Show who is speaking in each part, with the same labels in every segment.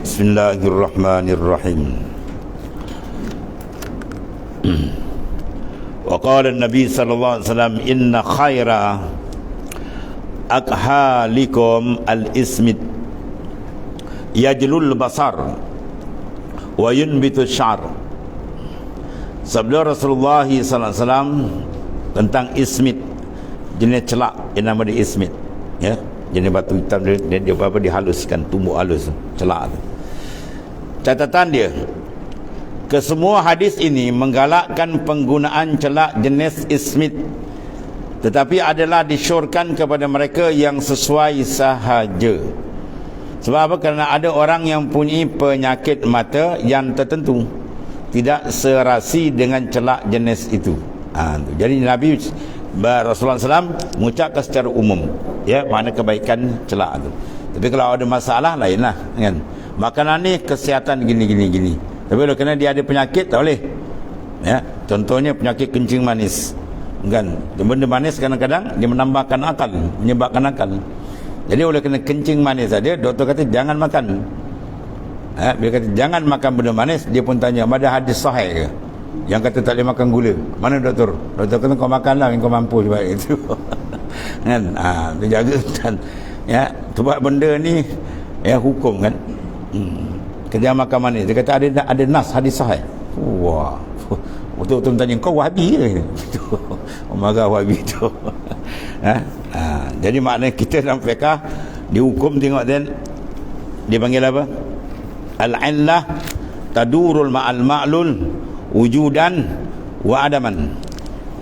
Speaker 1: Bismillahirrahmanirrahim. Wa qala an-nabi sallallahu alaihi wasallam inna khaira akhalikum al-ismit yajlul basar wa yunbitu syar. Sabda Rasulullah sallallahu alaihi wasallam tentang ismit, jenis celak yang nama dia ismit, ya, jenis batu hitam dia apa dihaluskan, tumbuk halus celak tu. Catatan dia, kesemua hadis ini menggalakkan penggunaan celak jenis ismit, tetapi adalah disyorkan kepada mereka yang sesuai sahaja. Sebab apa? Kerana ada orang yang punya penyakit mata yang tertentu tidak serasi dengan celak jenis itu. Jadi Nabi Rasulullah SAW mengucapkan secara umum, ya, mana kebaikan celak itu. Tapi kalau ada masalah lainlah, kan? Makanan ni kesihatan gini. Tapi kalau kena dia ada penyakit tak boleh. Ya, contohnya penyakit kencing manis. Kan? Benda manis kadang-kadang dia menambahkan akal, menyebabkan akal. Jadi oleh kena kencing manis saja, doktor kata jangan makan. Bila kata jangan makan benda manis, dia pun tanya, ada hadis sahih ke yang kata tak boleh makan gula? Mana doktor? Doktor kata kau makanlah yang kau mampu sebab itu. Kan? Dia jaga dan, ya, sebab benda ni ya hukum kan. Kerja makan manis. Dia kata ada nas hadis sahih. Wah. Betul-betul tanya kau Wahabi ke? Marah Wahabi tu. Jadi maknanya kita dalam fiqh dihukum tengok dan dia panggil apa? Al-illah tadurul ma'al ma'lul wujudan wa adaman.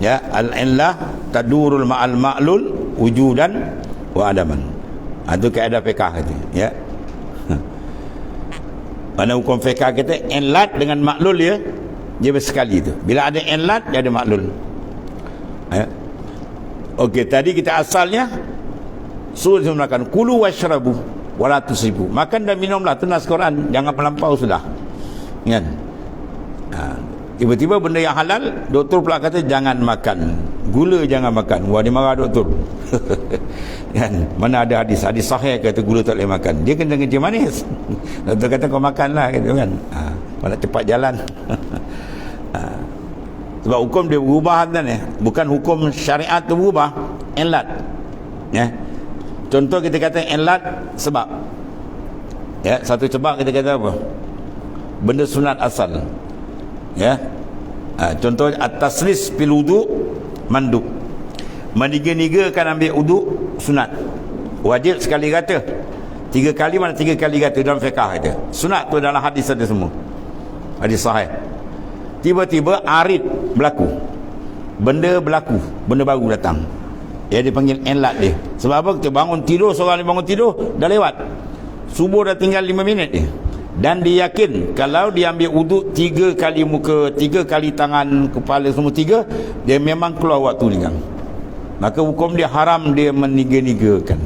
Speaker 1: Ya, al-illah tadurul ma'al ma'lul wujudan wa adaman. Itu kaedah fiqh kata, ya. Mana hukum fiqh kita illat dengan maklul, ya, dia bersekali tu. Bila ada illat dia ada maklul. Ya. Okey, tadi kita asalnya suruh makan kulu washrabu wala tusibu. Makan dan minumlah, tu nas Quran, jangan melampau sudah. Kan? Tiba-tiba benda yang halal, doktor pula kata jangan makan. Gula jangan makan. Wah, dia marah doktor. Kan? Mana ada hadis sahih kata gula tak boleh makan. Dia kena kencing manis. Doktor kata kau makanlah gitu kan. Malah cepat jalan. Sebab hukum dia berubah kan, ya. Bukan hukum syariat tu berubah, ilat. Ya. Contoh kita kata ilat sebab. Ya, satu sebab kita kata apa? Benda sunat asal. Ya. Contoh at-taslis fil wudu mandub. Meniga-nigakan ambil wudu sunat. Wajib sekali kata. 3 kali mana 3 kali kata dalam fiqh kata. Sunat tu dalam hadis ada semua. Hadis sahih. Tiba-tiba arid berlaku. Benda berlaku, benda baru datang. Ya, dipanggil ilat dia. Sebab apa? Kita bangun tidur, seorang ni bangun tidur dah lewat. Subuh dah tinggal 5 minit dia. Dan dia yakin kalau dia ambil wuduk 3 kali muka, 3 kali tangan, kepala semua 3, dia memang keluar waktu ni kan. Maka hukum dia haram dia meniga-nigakan.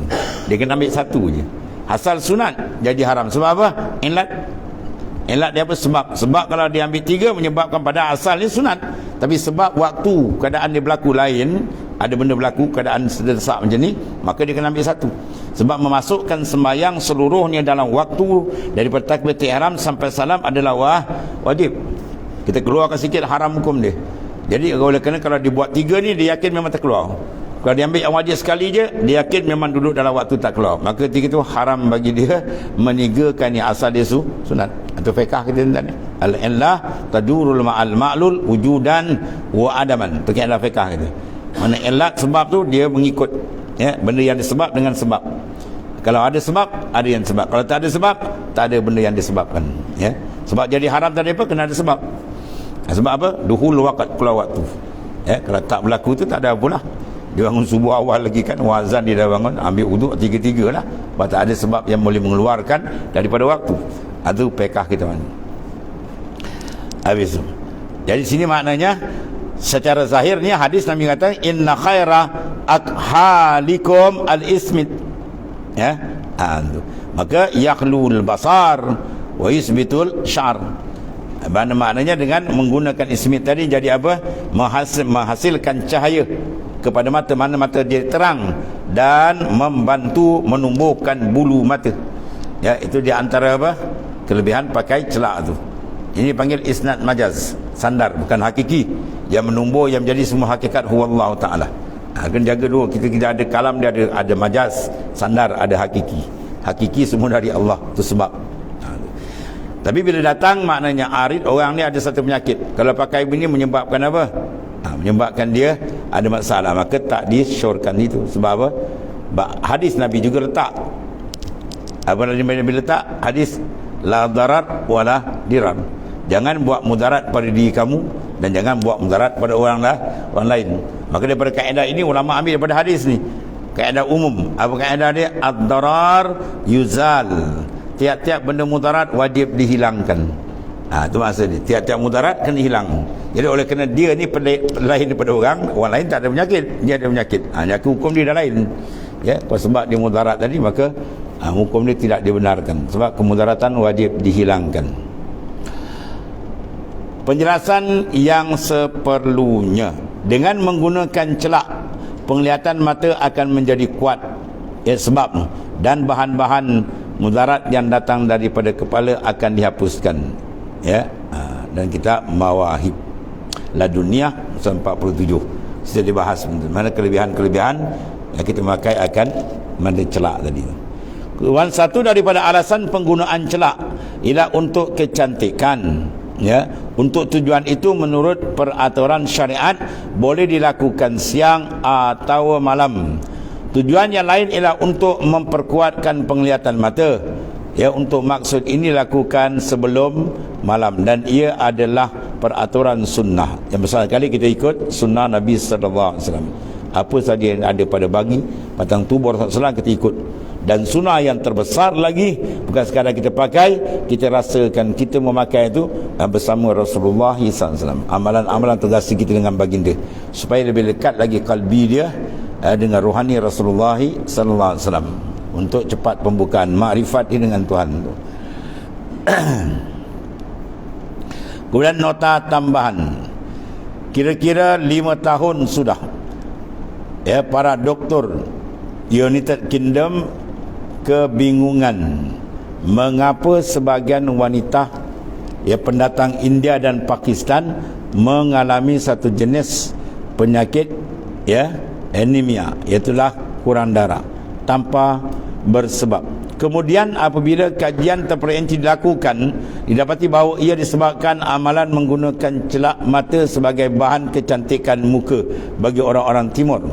Speaker 1: Dia kena ambil satu je. Asal sunat jadi haram. Sebab apa? Ilat dia apa? Sebab kalau dia ambil 3 menyebabkan pada asal ni sunat. Tapi sebab waktu keadaan dia berlaku lain, ada benda berlaku keadaan sedesak macam ni, maka dia kena ambil satu. Sebab memasukkan sembahyang seluruhnya dalam waktu daripada takbiratul ihram sampai salam adalah wajib. Kita keluarkan sikit haram hukum dia. Jadi kalau dibuat 3 ni dia yakin memang tak keluar. Kalau dia ambil yang wajib sekali je, dia yakin memang duduk dalam waktu tak keluar. Maka 3 itu haram bagi dia menigakan yang asal dia sunat. Itu fiqh kita tadi. Al-illah tadurul ma'al ma'lul wujudan wa adaman. Itu kaedah fiqh kita. Mana illat sebab tu dia mengikut, ya, benda yang disebab dengan sebab. Kalau ada sebab, ada yang sebab. Kalau tak ada sebab, tak ada benda yang disebabkan, ya. Sebab jadi haram tadi apa? Kena ada sebab. Sebab apa? Duhul waqt, keluar waktu. Ya, kalau tak berlaku tu tak ada apalah. Dia bangun subuh awal lagi kan, wazan dia dah bangun, ambil wuduk 3-3 lah. Sebab tak ada sebab yang boleh mengeluarkan daripada waktu. Itu pekah kita mana. Habis tu. Jadi sini maknanya secara zahirnya hadis Nabi kata inna khaira akhalikum al-ismit. Ya. Maka yakhlul basar wa yusbitul syar. Maknanya dengan menggunakan ismit tadi jadi apa? Menghasilkan cahaya kepada mata, mana mata dia terang dan membantu menumbuhkan bulu mata. Ya, itu di antara apa? kelebihan pakai celak tu. Ini panggil isnad majaz, sandar, bukan hakiki. Yang menumbur, yang menjadi semua hakikat huwallahu ta'ala. Kena jaga dua. Kita ada kalam, dia ada majaz, sandar, ada hakiki. Hakiki semua dari Allah. Itu sebab. Tapi bila datang maknanya arid, orang ni ada satu penyakit. Kalau pakai begini menyebabkan apa? Menyebabkan dia ada masalah. Maka tak disyorkan itu. Sebab apa? Hadis Nabi juga letak. Apa Nabi letak? Hadis la darar wala dirar. Jangan buat mudarat pada diri kamu dan jangan buat mudarat pada orang lain. Maka daripada kaedah ini ulama ambil daripada hadis ni. Kaedah umum. Apa kaedah dia? Ad-darar yuzal. Tiap-tiap benda mudarat wajib dihilangkan. Itu maksud dia. Tiap-tiap mudarat kena hilang. Jadi oleh kerana dia ni lain daripada orang lain tak ada penyakit, dia ada penyakit. Hukum dia dah lain. Ya, sebab dia mudarat tadi maka hukum dia tidak dibenarkan. Sebab kemudaratan wajib dihilangkan. Penjelasan yang seperlunya. Dengan menggunakan celak, penglihatan mata akan menjadi kuat. Ya, sebab dan bahan-bahan mudarat yang datang daripada kepala akan dihapuskan. Ya, dan kita mawahib laduniyah 47 sudah dibahas mana kelebihan-kelebihan yang kita pakai akan mandi celak tadi. Satu daripada alasan penggunaan celak ialah untuk kecantikan. Ya, untuk tujuan itu menurut peraturan syariat boleh dilakukan siang atau malam. Tujuan yang lain ialah untuk memperkuatkan penglihatan mata. Ya, untuk maksud ini lakukan sebelum malam dan ia adalah peraturan sunnah. Yang besar sekali kita ikut sunnah Nabi sallallahu alaihi wasallam. Apa saja yang ada pada bagi batang tubuh Rasulullah kita ikut. Dan sunnah yang terbesar lagi bukan sekadar kita pakai, kita rasakan kita memakai itu bersama Rasulullah SAW. Amalan-amalan tergasi kita dengan baginda supaya lebih dekat lagi kalbi dia dengan rohani Rasulullah SAW untuk cepat pembukaan makrifat dia dengan Tuhan. Kemudian nota tambahan, kira-kira 5 tahun sudah ya para doktor United Kingdom kebingungan mengapa sebagian wanita pendatang India dan Pakistan mengalami satu jenis penyakit anemia, iaitulah kurang darah tanpa bersebab. Kemudian apabila kajian terperinci dilakukan, didapati bahawa ia disebabkan amalan menggunakan celak mata sebagai bahan kecantikan muka bagi orang-orang timur.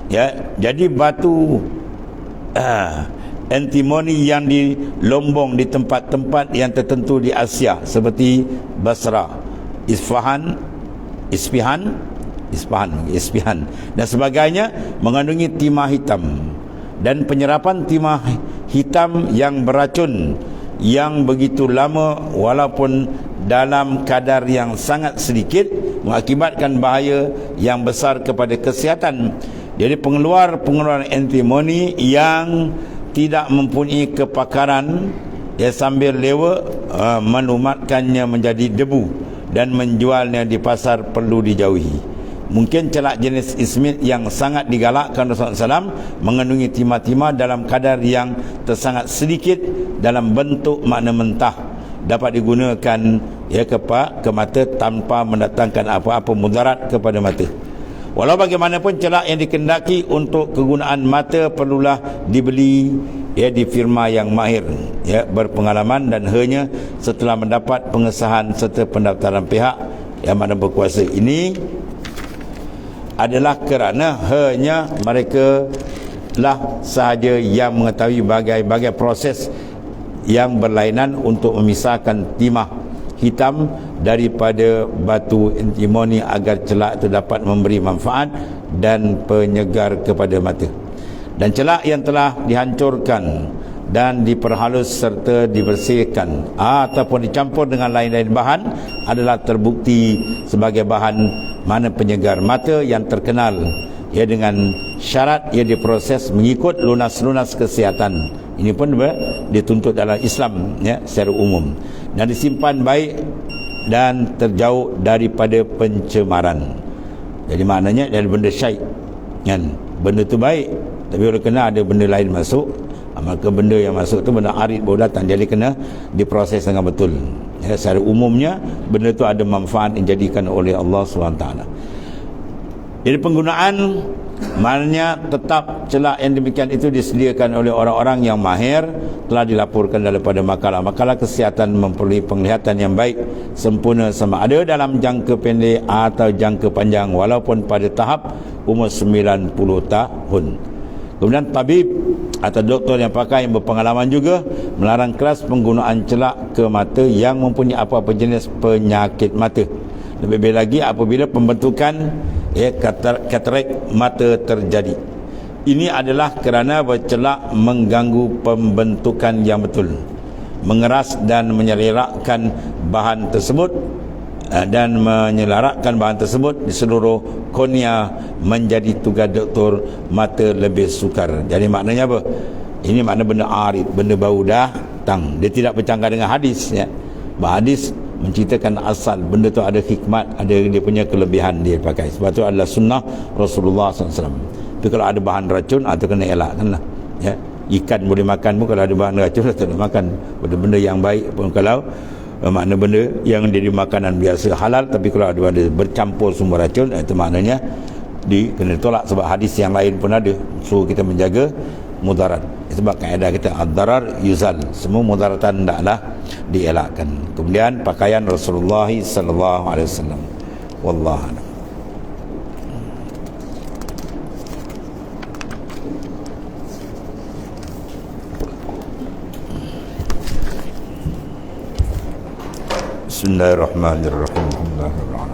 Speaker 1: Ya, jadi batu antimoni yang dilombong di tempat-tempat yang tertentu di Asia seperti Basra, Isfahan dan sebagainya mengandungi timah hitam, dan penyerapan timah hitam yang beracun yang begitu lama walaupun dalam kadar yang sangat sedikit mengakibatkan bahaya yang besar kepada kesihatan. Jadi pengeluaran antimoni yang tidak mempunyai kepakaran sambil lewa melumatkannya menjadi debu dan menjualnya di pasar perlu dijauhi. Mungkin celak jenis ismit yang sangat digalakkan Rasulullah SAW mengandungi timah-timah dalam kadar yang tersangat sedikit dalam bentuk makna mentah, dapat digunakan ke mata tanpa mendatangkan apa-apa mudarat kepada mata. Walau bagaimanapun celak yang dikendaki untuk kegunaan mata perlulah dibeli di firma yang mahir berpengalaman dan hanya setelah mendapat pengesahan serta pendaftaran pihak yang mana berkuasa. Ini adalah kerana hanya mereka lah sahaja yang mengetahui bagai-bagai proses yang berlainan untuk memisahkan timah hitam daripada batu antimoni agar celak itu dapat memberi manfaat dan penyegar kepada mata. Dan celak yang telah dihancurkan dan diperhalus serta dibersihkan ataupun dicampur dengan lain-lain bahan adalah terbukti sebagai bahan mana penyegar mata yang terkenal dengan syarat ia diproses mengikut lunas-lunas kesihatan. Ini pun dituntut dalam Islam secara umum, dan disimpan baik dan terjauh daripada pencemaran. Jadi maknanya dari benda syait kan, benda tu baik tapi oleh kena ada benda lain masuk, maka benda yang masuk tu benda arid baru datang, jadi kena diproses dengan betul. Secara umumnya benda tu ada manfaat yang dijadikan oleh Allah SWT. Jadi penggunaan maknanya tetap celak yang demikian itu disediakan oleh orang-orang yang mahir, telah dilaporkan daripada makalah-makalah kesihatan memperoleh penglihatan yang baik sempurna sama ada dalam jangka pendek atau jangka panjang walaupun pada tahap umur 90 tahun. Kemudian tabib atau doktor yang pakar yang berpengalaman juga melarang keras penggunaan celak ke mata yang mempunyai apa-apa jenis penyakit mata. Lebih-lebih lagi apabila pembentukan katarak mata terjadi. Ini adalah kerana celak mengganggu pembentukan yang betul, mengeras dan menyelarakkan bahan tersebut di seluruh kornea, menjadi tugas doktor mata lebih sukar. Jadi maknanya apa? Ini makna benda arid, benda baru datang. Dia tidak bercanggah dengan hadis, ya. Hadis menceritakan asal benda tu ada hikmat, ada dia punya kelebihan dia pakai. Sebab tu adalah sunnah Rasulullah SAW. Tapi kalau ada bahan racun, itu kena elakkan lah, ya. Ikan boleh makan pun, kalau ada bahan racun tak boleh makan. Benda-benda yang baik pun, kalau makna benda yang jadi makanan biasa halal, tapi kalau ada bercampur sumber racun, itu maknanya kena tolak. Sebab hadis yang lain pun ada suruh kita menjaga mudarat. Sebab kaedah kita ad-darar yuzal, semua mudaratan hendaklah dielakkan. Kemudian pakaian Rasulullah sallallahu alaihi wasallam, wallahu a'lam. Bismillahirrahmanirrahim. Alhamdulillah.